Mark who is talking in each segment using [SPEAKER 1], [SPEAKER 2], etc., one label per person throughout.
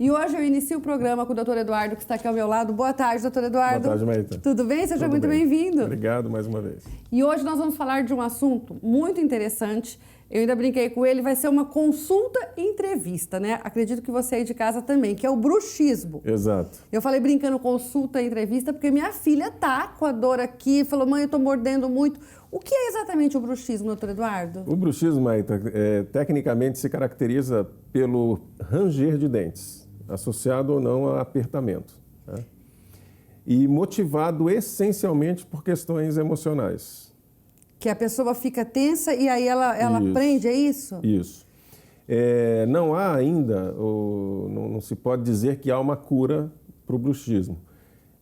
[SPEAKER 1] E hoje eu inicio o programa com o doutor Eduardo, que está aqui ao meu lado. Boa tarde, doutor Eduardo.
[SPEAKER 2] Boa tarde, Maíta.
[SPEAKER 1] Tudo bem? Seja
[SPEAKER 2] Tudo
[SPEAKER 1] muito
[SPEAKER 2] bem.
[SPEAKER 1] bem-vindo.
[SPEAKER 2] Obrigado mais uma vez.
[SPEAKER 1] E hoje nós vamos falar de um assunto muito interessante. Eu ainda brinquei com ele, vai ser uma consulta e entrevista, né? Acredito que você aí de casa também, que é o bruxismo.
[SPEAKER 2] Exato.
[SPEAKER 1] Eu falei brincando consulta e entrevista porque minha filha tá com a dor aqui, falou, mãe, eu tô mordendo muito. O que é exatamente o bruxismo, doutor Eduardo?
[SPEAKER 2] O bruxismo, Maíta, tecnicamente se caracteriza pelo ranger de dentes, associado ou não a apertamento, né? E motivado essencialmente por questões emocionais.
[SPEAKER 1] Que a pessoa fica tensa e aí ela
[SPEAKER 2] Isso.
[SPEAKER 1] prende, é isso?
[SPEAKER 2] Isso. Não há ainda, não se pode dizer que há uma cura para o bruxismo.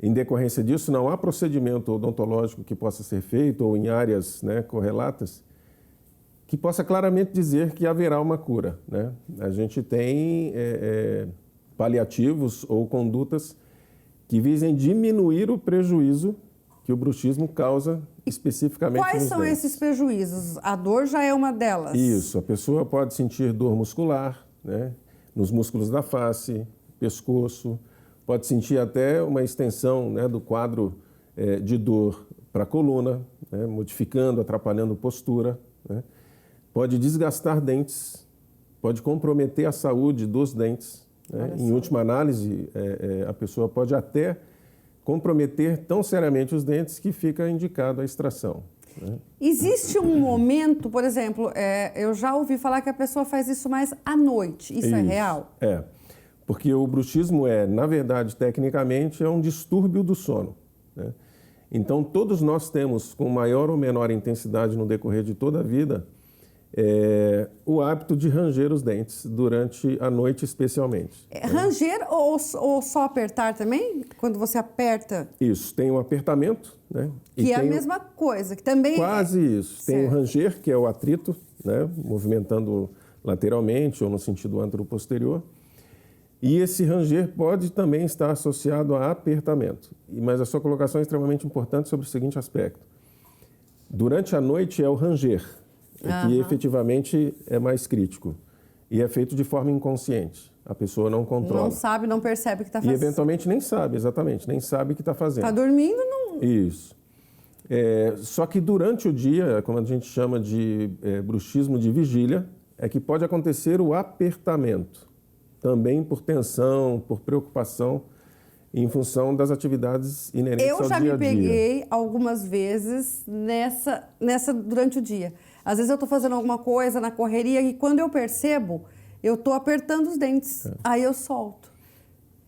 [SPEAKER 2] Em decorrência disso, não há procedimento odontológico que possa ser feito ou em áreas, né, correlatas que possa claramente dizer que haverá uma cura, né? A gente tem paliativos ou condutas que visem diminuir o prejuízo que o bruxismo causa especificamente nos dentes.
[SPEAKER 1] Quais são esses prejuízos? A dor já é uma delas?
[SPEAKER 2] Isso, a pessoa pode sentir dor muscular, né, nos músculos da face, pescoço, pode sentir até uma extensão, né, do quadro de dor para a coluna, né, modificando, atrapalhando postura, né. Pode desgastar dentes, pode comprometer a saúde dos dentes, né. Em última análise, a pessoa pode até comprometer tão seriamente os dentes que fica indicado a extração, né.
[SPEAKER 1] Existe um momento, por exemplo, eu já ouvi falar que a pessoa faz isso mais à noite. Isso é real?
[SPEAKER 2] Porque o bruxismo na verdade, tecnicamente, é um distúrbio do sono, né? Então, todos nós temos, com maior ou menor intensidade no decorrer de toda a vida, o hábito de ranger os dentes durante a noite, especialmente.
[SPEAKER 1] Ranger ou só apertar também? Quando você aperta?
[SPEAKER 2] Isso, tem um apertamento, né?
[SPEAKER 1] Que é a mesma coisa, que também...
[SPEAKER 2] Quase isso. Tem o ranger, que é o atrito, né, movimentando lateralmente ou no sentido antero-posterior. E esse ranger pode também estar associado a apertamento. Mas a sua colocação é extremamente importante sobre o seguinte aspecto. Durante a noite é o ranger, que efetivamente é mais crítico. E é feito de forma inconsciente. A pessoa não controla.
[SPEAKER 1] Não sabe, não percebe o que está fazendo.
[SPEAKER 2] E eventualmente nem sabe, exatamente, nem sabe o que está fazendo.
[SPEAKER 1] Está dormindo, não...
[SPEAKER 2] Isso. Só que durante o dia, como a gente chama de bruxismo de vigília, é que pode acontecer o apertamento. Também por tensão, por preocupação, em função das atividades inerentes ao dia a dia.
[SPEAKER 1] Eu já me peguei algumas vezes durante o dia. Às vezes eu estou fazendo alguma coisa na correria e quando eu percebo, eu estou apertando os dentes. Aí eu solto.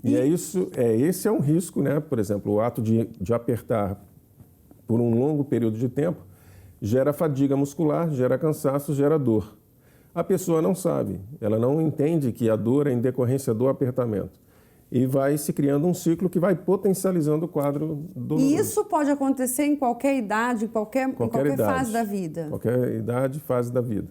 [SPEAKER 2] E esse é um risco, né? Por exemplo, o ato de apertar por um longo período de tempo gera fadiga muscular, gera cansaço, gera dor. A pessoa não sabe, ela não entende que a dor é em decorrência do apertamento. E vai se criando um ciclo que vai potencializando o quadro doloroso.
[SPEAKER 1] E isso pode acontecer em qualquer idade, em qualquer fase da vida?
[SPEAKER 2] Qualquer idade, fase da vida.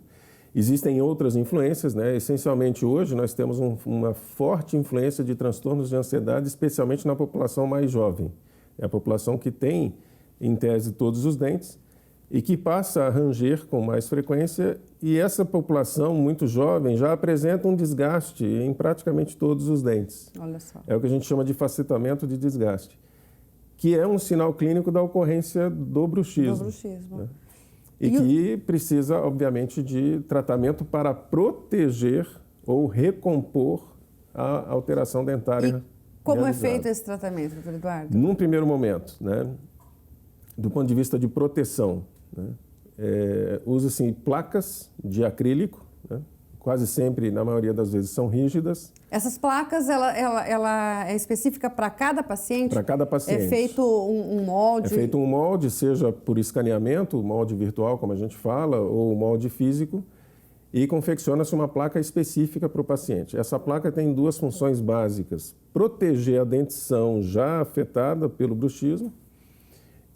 [SPEAKER 2] Existem outras influências, né? Essencialmente hoje nós temos uma forte influência de transtornos de ansiedade, especialmente na população mais jovem. É a população que tem, em tese, todos os dentes, e que passa a ranger com mais frequência, e essa população muito jovem já apresenta um desgaste em praticamente todos os dentes.
[SPEAKER 1] Olha só.
[SPEAKER 2] É o que a gente chama de facetamento de desgaste, que é um sinal clínico da ocorrência do bruxismo.
[SPEAKER 1] Do bruxismo.
[SPEAKER 2] Né? E que precisa, obviamente, de tratamento para proteger ou recompor a alteração dentária.
[SPEAKER 1] E como é feito esse tratamento, doutor Eduardo?
[SPEAKER 2] Num primeiro momento, né, do ponto de vista de proteção, né, usa-se placas de acrílico, né, quase sempre, na maioria das vezes, são rígidas.
[SPEAKER 1] Essas placas, ela é específica para cada paciente?
[SPEAKER 2] Para cada paciente.
[SPEAKER 1] É feito um molde?
[SPEAKER 2] É feito um molde, seja por escaneamento, molde virtual, como a gente fala, ou molde físico, e confecciona-se uma placa específica para o paciente. Essa placa tem duas funções básicas: proteger a dentição já afetada pelo bruxismo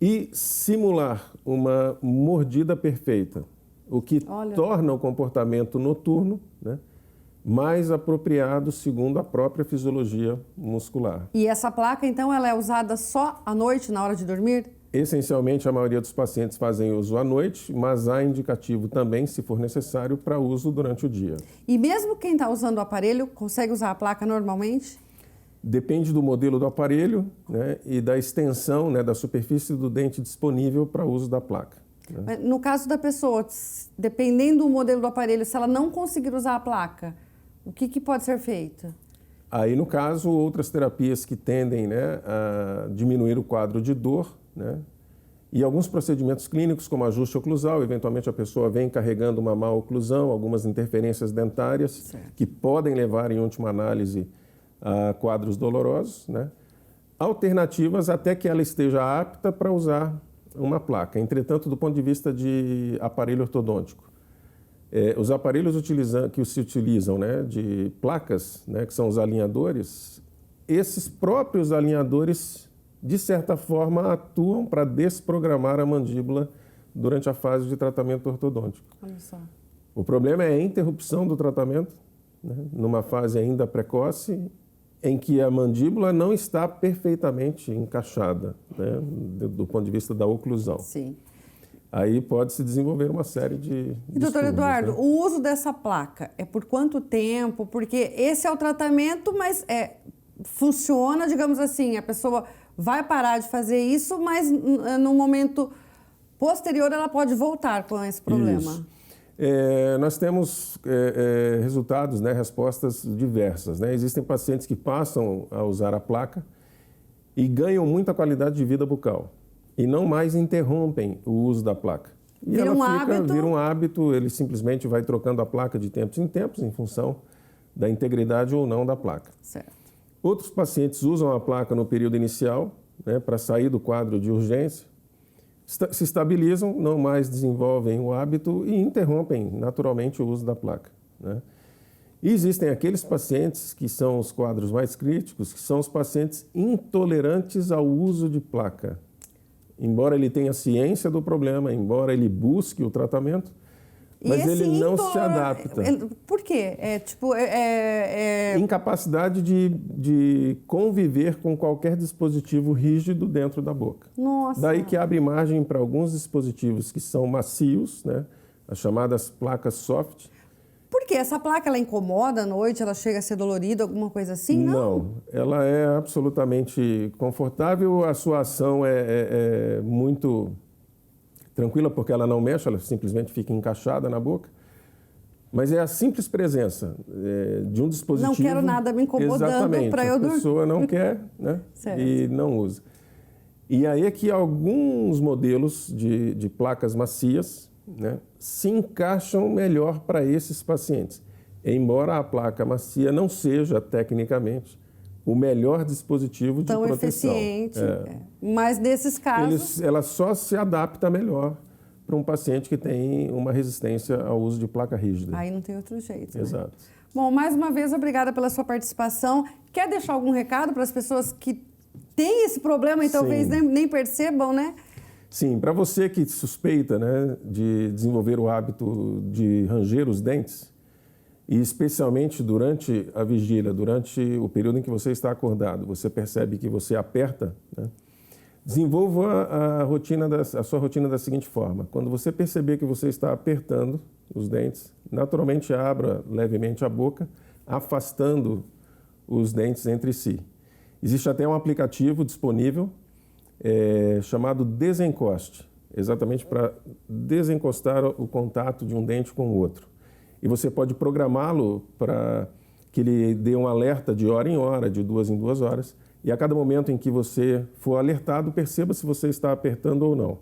[SPEAKER 2] e simular uma mordida perfeita, o que torna o comportamento noturno, né, mais apropriado segundo a própria fisiologia muscular.
[SPEAKER 1] E essa placa, então, ela é usada só à noite, na hora de dormir?
[SPEAKER 2] Essencialmente, a maioria dos pacientes fazem uso à noite, mas há indicativo também, se for necessário, para uso durante o dia.
[SPEAKER 1] E mesmo quem está usando o aparelho, consegue usar a placa normalmente?
[SPEAKER 2] Depende do modelo do aparelho, né, e da extensão, né, da superfície do dente disponível para uso da placa. Né?
[SPEAKER 1] Mas no caso da pessoa, dependendo do modelo do aparelho, se ela não conseguir usar a placa, o que pode ser feito?
[SPEAKER 2] Aí, no caso, outras terapias que tendem, né, a diminuir o quadro de dor, né, e alguns procedimentos clínicos, como ajuste oclusal, eventualmente a pessoa vem carregando uma má oclusão, algumas interferências dentárias, certo, que podem levar, em última análise, a quadros dolorosos, né? Alternativas até que ela esteja apta para usar uma placa. Entretanto, do ponto de vista de aparelho ortodôntico, os aparelhos que se utilizam, né, de placas, né, que são os alinhadores, esses próprios alinhadores, de certa forma, atuam para desprogramar a mandíbula durante a fase de tratamento ortodôntico.
[SPEAKER 1] Olha só.
[SPEAKER 2] O problema é a interrupção do tratamento, né, numa fase ainda precoce, em que a mandíbula não está perfeitamente encaixada, né, do ponto de vista da oclusão.
[SPEAKER 1] Sim.
[SPEAKER 2] Aí pode-se desenvolver uma série de
[SPEAKER 1] Doutor Eduardo,
[SPEAKER 2] né?
[SPEAKER 1] O uso dessa placa é por quanto tempo? Porque esse é o tratamento, mas funciona, digamos assim, a pessoa vai parar de fazer isso, mas no momento posterior ela pode voltar com esse problema.
[SPEAKER 2] Isso. Nós temos resultados, né, respostas diversas, né? Existem pacientes que passam a usar a placa e ganham muita qualidade de vida bucal e não mais interrompem o uso da placa. E
[SPEAKER 1] vira
[SPEAKER 2] um hábito, ele simplesmente vai trocando a placa de tempos em tempos em função da integridade ou não da placa.
[SPEAKER 1] Certo.
[SPEAKER 2] Outros pacientes usam a placa no período inicial, né, para sair do quadro de urgência, se estabilizam, não mais desenvolvem o hábito e interrompem naturalmente o uso da placa, né? E existem aqueles pacientes que são os quadros mais críticos, que são os pacientes intolerantes ao uso de placa. Embora ele tenha ciência do problema, embora ele busque o tratamento, mas ele não se adapta.
[SPEAKER 1] Por quê?
[SPEAKER 2] Incapacidade de conviver com qualquer dispositivo rígido dentro da boca.
[SPEAKER 1] Nossa.
[SPEAKER 2] Daí que abre margem para alguns dispositivos que são macios, né? As chamadas placas soft.
[SPEAKER 1] Por quê? Essa placa, ela incomoda à noite? Ela chega a ser dolorida, alguma coisa assim?
[SPEAKER 2] Não, ela é absolutamente confortável. A sua ação é muito tranquila, porque ela não mexe, ela simplesmente fica encaixada na boca. Mas é a simples presença de um dispositivo...
[SPEAKER 1] Não quero nada me incomodando para eu dormir.
[SPEAKER 2] A pessoa não quer, né?
[SPEAKER 1] Certo.
[SPEAKER 2] E não usa. E aí é que alguns modelos de placas macias, né, se encaixam melhor para esses pacientes. Embora a placa macia não seja, tecnicamente, o melhor dispositivo de proteção.
[SPEAKER 1] Tão eficiente. Mas nesses casos...
[SPEAKER 2] Ela só se adapta melhor para um paciente que tem uma resistência ao uso de placa rígida.
[SPEAKER 1] Aí não tem outro jeito,
[SPEAKER 2] Exato.
[SPEAKER 1] Né? Bom, mais uma vez, obrigada pela sua participação. Quer deixar algum recado para as pessoas que têm esse problema e talvez nem percebam, né?
[SPEAKER 2] Sim, para você que suspeita, né, de desenvolver o hábito de ranger os dentes, e especialmente durante a vigília, durante o período em que você está acordado, você percebe que você aperta, né? Desenvolva a sua rotina da seguinte forma. Quando você perceber que você está apertando os dentes, naturalmente abra levemente a boca, afastando os dentes entre si. Existe até um aplicativo disponível chamado Desencoste, exatamente para desencostar o contato de um dente com o outro. E você pode programá-lo para que ele dê um alerta de hora em hora, de 2 em 2 horas, e a cada momento em que você for alertado, perceba se você está apertando ou não.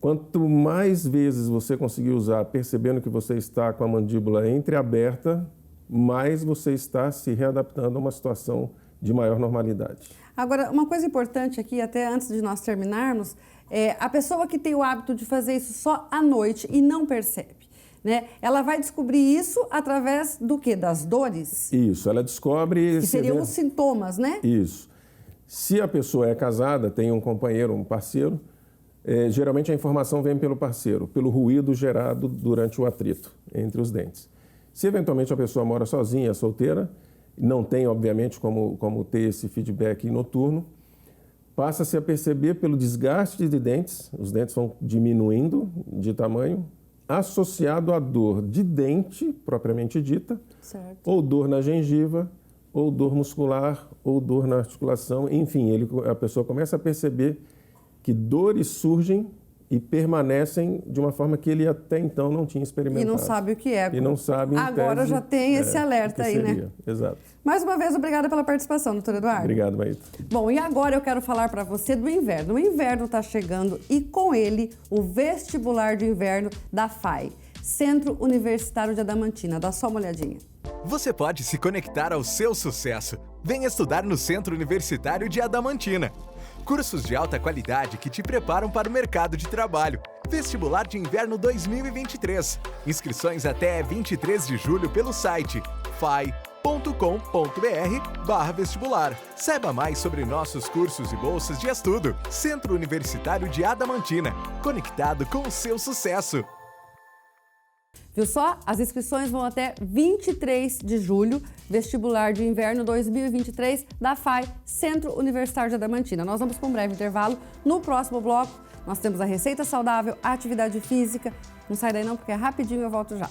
[SPEAKER 2] Quanto mais vezes você conseguir usar, percebendo que você está com a mandíbula entreaberta, mais você está se readaptando a uma situação de maior normalidade.
[SPEAKER 1] Agora, uma coisa importante aqui, até antes de nós terminarmos, a pessoa que tem o hábito de fazer isso só à noite e não percebe, né? Ela vai descobrir isso através do quê? Das dores?
[SPEAKER 2] Isso, ela descobre...
[SPEAKER 1] Que seriam os sintomas, né?
[SPEAKER 2] Isso. Se a pessoa é casada, tem um companheiro, um parceiro, geralmente a informação vem pelo parceiro, pelo ruído gerado durante o atrito entre os dentes. Se eventualmente a pessoa mora sozinha, solteira, não tem, obviamente, como ter esse feedback noturno, passa-se a perceber pelo desgaste de dentes, os dentes vão diminuindo de tamanho, associado à dor de dente, propriamente dita,
[SPEAKER 1] Certo.
[SPEAKER 2] ou dor na gengiva, ou dor muscular, ou dor na articulação. Enfim, a pessoa começa a perceber que dores surgem e permanecem de uma forma que ele até então não tinha experimentado.
[SPEAKER 1] E não sabe o que é.
[SPEAKER 2] E não sabe, em
[SPEAKER 1] Agora
[SPEAKER 2] tese,
[SPEAKER 1] já tem esse alerta aí,
[SPEAKER 2] seria.
[SPEAKER 1] né?
[SPEAKER 2] Exato.
[SPEAKER 1] Mais uma vez, obrigada pela participação, doutor Eduardo.
[SPEAKER 2] Obrigado, Maíta.
[SPEAKER 1] Bom, e agora eu quero falar para você do inverno. O inverno está chegando e com ele o vestibular de inverno da FAI, Centro Universitário de Adamantina. Dá só uma olhadinha.
[SPEAKER 3] Você pode se conectar ao seu sucesso. Venha estudar no Centro Universitário de Adamantina. Cursos de alta qualidade que te preparam para o mercado de trabalho. Vestibular de Inverno 2023. Inscrições até 23 de julho pelo site fai.com.br/vestibular. Saiba mais sobre nossos cursos e bolsas de estudo. Centro Universitário de Adamantina. Conectado com o seu sucesso.
[SPEAKER 1] Viu só? As inscrições vão até 23 de julho, vestibular de inverno 2023 da FAI, Centro Universitário de Adamantina. Nós vamos para um breve intervalo. No próximo bloco, nós temos a receita saudável, a atividade física. Não sai daí não, porque é rapidinho, eu volto já.